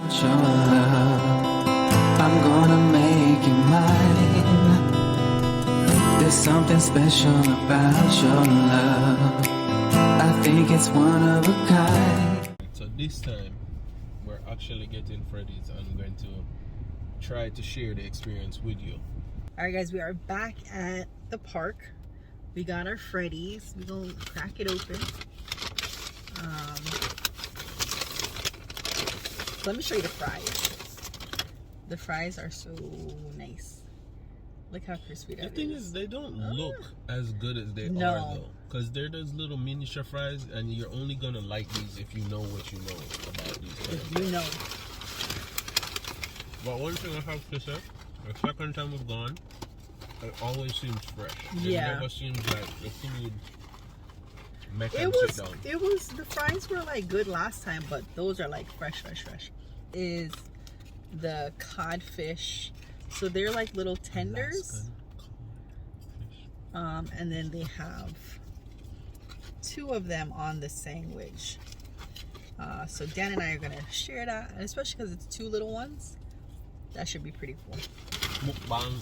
Your love, I'm gonna make you mine. There's something special about your love. I think it's one of a kind. So this time, we're actually getting Freddy's. I'm going to try to share the experience with you. Alright guys, we are back at the park. We got our Freddy's. We're gonna crack it open. Let me show you the fries. The fries are so nice. Look how crispy that is. The thing is, they don't look as good as they are though. Because they're those little miniature fries, and you're only gonna like these if you know what you know about these fries. If you know. But one thing I have to say, the second time we've gone, it always seems fresh. It never seems like the food makes them sit down. It was, the fries were like good last time, but those are like fresh. Is the codfish. So they're like little tenders. And then they have 2 of them on the sandwich. So Dan and I are gonna share that, and especially because it's 2 little ones. That should be pretty cool. Mukbang.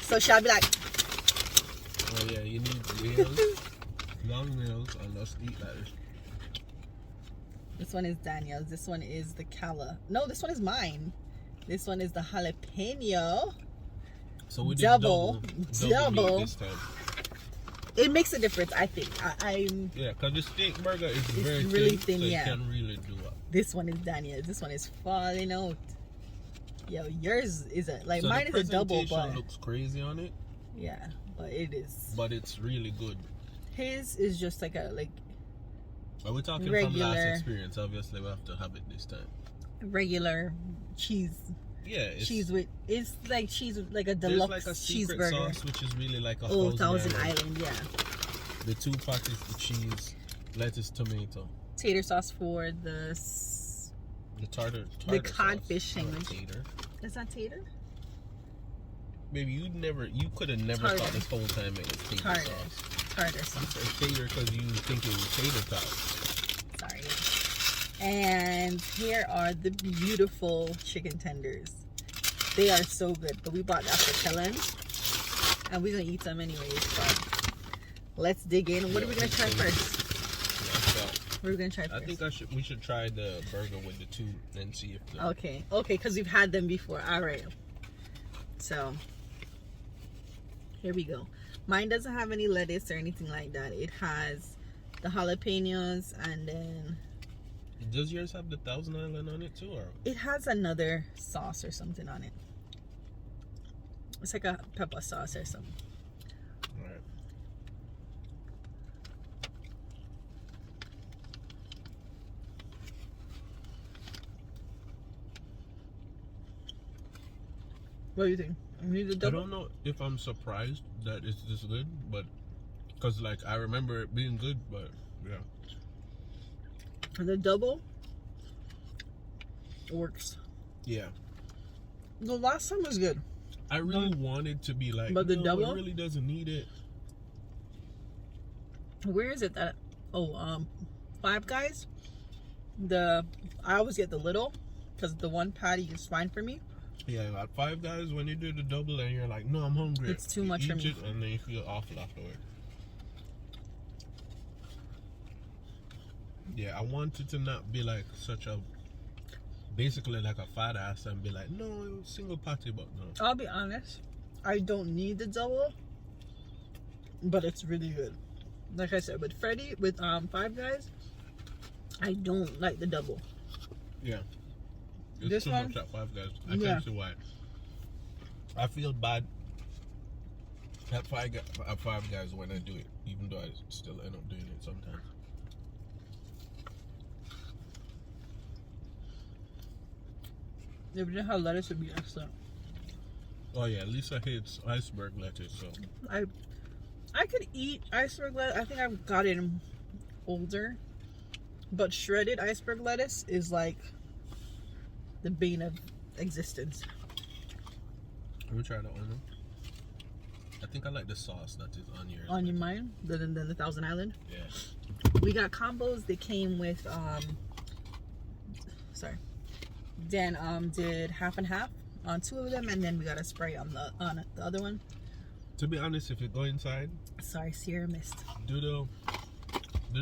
So shall I be like, oh yeah, you need meals, long meals, and just eat like this. this one is Daniel's, this one is the Kellan. No, this one is mine. This one is the jalapeno. So we did double meat this time. It makes a difference, I think. Yeah, because the steak burger is very really thin, so yeah. you can really do it. This one is Daniel's. This one is falling out. Yo, yours is like so mine is a double, but looks crazy on it. Yeah, but it is. But it's really good. His is just like a Are we talking regular, from last experience? Obviously, we have to have it this time. Regular cheese. Yeah, cheese with like cheese with like a deluxe like a secret cheeseburger sauce, which is really like a Thousand Island. Yeah. The 2 packets of cheese, lettuce, tomato. Tater sauce for the tartar the codfish sauce. sandwich. Tater. Is that tater? Baby, you could have never thought this whole time it was tater sauce. Tartar sauce. It's tater because you think it was tater tots. Sorry. And here are the beautiful chicken tenders. They are so good. But we bought that for Kellan, and we're gonna eat them anyways. But let's dig in. What are we gonna try first? What are we gonna try first? I think we should try the burger with the 2 and see if the... Okay, because we've had them before. All right. So here we go. Mine doesn't have any lettuce or anything like that. It has the jalapenos, and then... Does yours have the Thousand Island on it too, or? It has another sauce or something on it. It's like a pepper sauce or something. Alright. What do you think? You need the double? I don't know if I'm surprised that it's this good, but because like I remember it being good, but yeah. The double works. Yeah. The last time was good. I really wanted to be like, but the double it really doesn't need it. Where is it that? Oh, Five Guys. I always get the little because the 1 patty is fine for me. Yeah, like Five Guys, when you do the double and you're like, no, I'm hungry. It's too much for me. And then you feel awful afterward. Yeah, I wanted to not be like basically like a fat ass and be like, no, single patty, but no. I'll be honest, I don't need the double, but it's really good. Like I said, with Freddy, with Five Guys, I don't like the double. Yeah. It's this too one, much at Five Guys. I can't see why. I feel bad at Five Guys when I do it, even though I still end up doing it sometimes. If you didn't have lettuce, it'd be excellent. Oh yeah, Lisa hates iceberg lettuce, so I could eat iceberg lettuce. I think I've gotten older, but shredded iceberg lettuce is like the bane of existence. Have you tried the onion? I think I like the sauce that is on yours. On your mind, than the Thousand Island. Yeah. We got combos that came with sorry. Then did half and half on 2 of them, and then we got a spray on the other one. To be honest, if you go inside, Sorry, Sierra missed. do the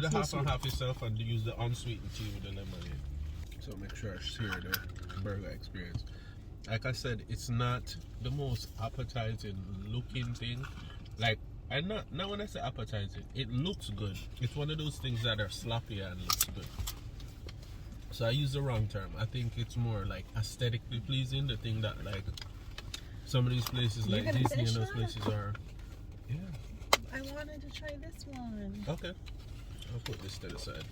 So half sweet. and half yourself and use the unsweetened tea with the lemonade. So make sure I share the burger experience. Like I said, it's not the most appetizing looking thing. Like, and not when I say appetizing, it looks good. It's one of those things that are sloppy and looks good. So I use the wrong term. I think it's more like aesthetically pleasing. The thing that like some of these places You're like gonna Disney and finish those that? places are. Yeah. I wanted to try this one. Okay. I'll put this to the side.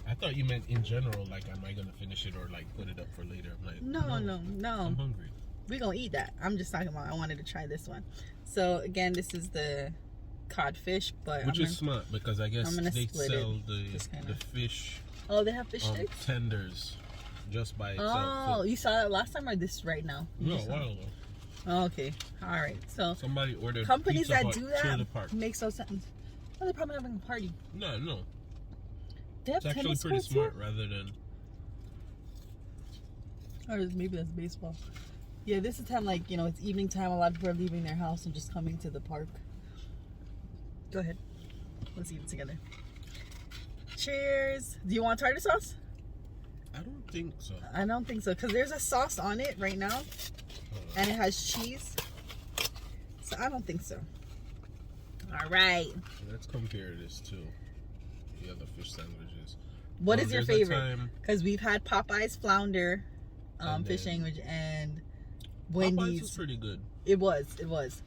I thought you meant in general, like, am I gonna finish it or like put it up for later? I'm like, No. I'm hungry. We're gonna eat that. I'm just talking about I wanted to try this one. So again, this is the codfish, but Which is smart because I guess I'm gonna they split sell it, just the kinda. fish Oh, they have fish sticks? tenders just by itself. Oh, So- you saw that last time or this right now? no, You a saw while it? ago. Oh, okay. All right. So Somebody ordered companies Pizza that Hut do Trailer that Park. makes no sense. Oh, they're probably having a party. No. They have It's actually tennis pretty courts smart here? rather than. Or maybe that's baseball. Yeah, this is time like, it's evening time. A lot of people are leaving their house and just coming to the park. Go ahead. Let's eat it together. Cheers. Do you want tartar sauce? I don't think so. I don't think so, because there's a sauce on it right now, and it has cheese. So I don't think so. All right. Let's compare this to the other fish sandwiches. What is your There's a favorite? time- Because we've had Popeye's flounder And fish then- sandwich and Popeyes Wendy's. was pretty good. It was.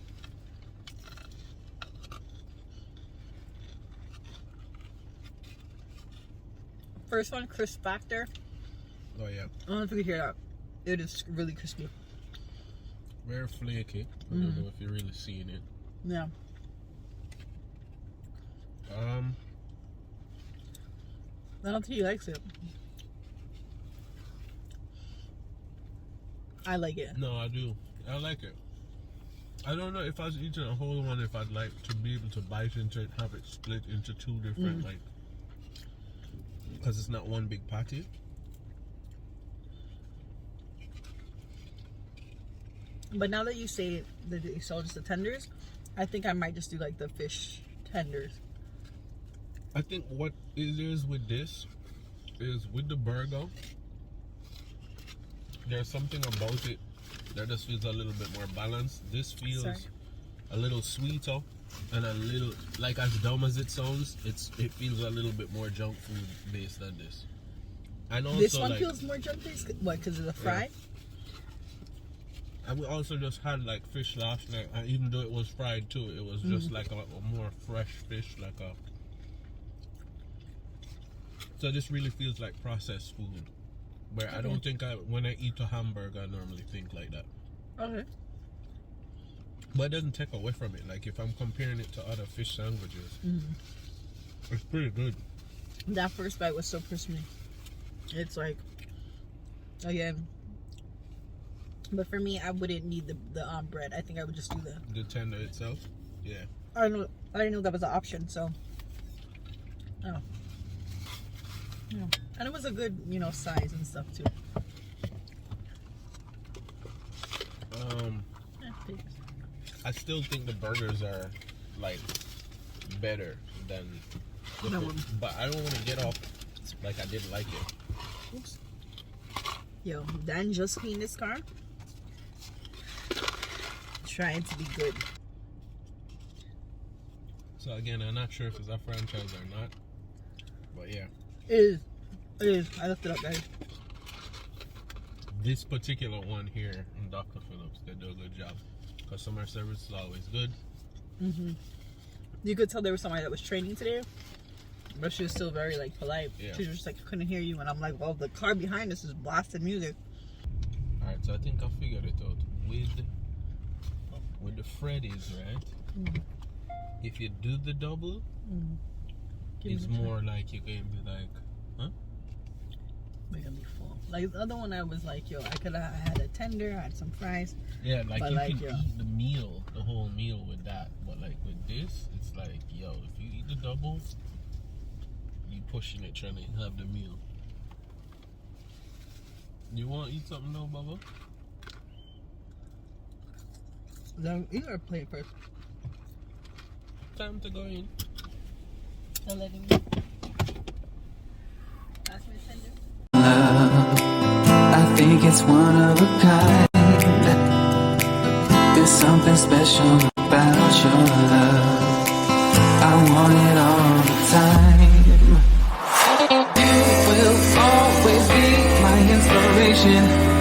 First one, crisp factor. Oh yeah, I don't know if you can hear that. It is really crispy. very flaky. I don't know if you're really seeing it. Yeah. I don't think he likes it. I like it. No, I do. I like it. I don't know if I was eating a whole one, if I'd like to be able to bite into it, have it split into 2 different, like, because it's not one big patty. But now that you say that they sell just the tenders, I think I might just do like the fish tenders. I think what it is with this is with the burger, there's something about it that just feels a little bit more balanced. This feels Sorry. a little sweeter and a little, like, as dumb as it sounds, it feels a little bit more junk food based than this. And also, This one like, feels more junk based. What? Because of the fry? and we also just had like fish last night, and even though it was fried too, it was just like a more fresh fish, like a. So this really feels like processed food, where I don't think when I eat a hamburger, I normally think like that. Okay. But it doesn't take away from it. Like if I'm comparing it to other fish sandwiches, it's pretty good. That first bite was so crispy. It's like, again. But for me, I wouldn't need the bread. I think I would just do the. The tender itself, yeah. I didn't know that was an option. So. Oh. Yeah. And it was a good, size and stuff too. Yeah, thanks. I still think the burgers are like better than the No. fish, but I don't want to get off like I didn't like it. Oops. Yo, Dan just cleaned his car. Trying to be good. So again, I'm not sure if it's a franchise or not, but yeah, It is. It is. I looked it up, guys. this particular one here in Dr. Phillips, they do a good job. Customer service is always good. You could tell there was somebody that was training today, but she was still very polite. Yeah. She was just like, couldn't hear you, and I'm like, well, the car behind us is blasting music. All right, so I think I figured it out with the Freddy's, right? If you do the double, it's more like you're going to be like, huh? We're gonna be full. Like the other one, I was like, yo, I could have had a tender, I had some fries. Yeah, like But you like, can yo. eat the meal, the whole meal with that. But like with this, it's like, yo, if you eat the double, you pushing it trying to have the meal. You want to eat something now, Bubba? Then eat our plate first. Time to go in. Don't let him. Pass me tender. Love, I think it's one of a kind. There's something special about your love. I want it all the time. You will always be my inspiration.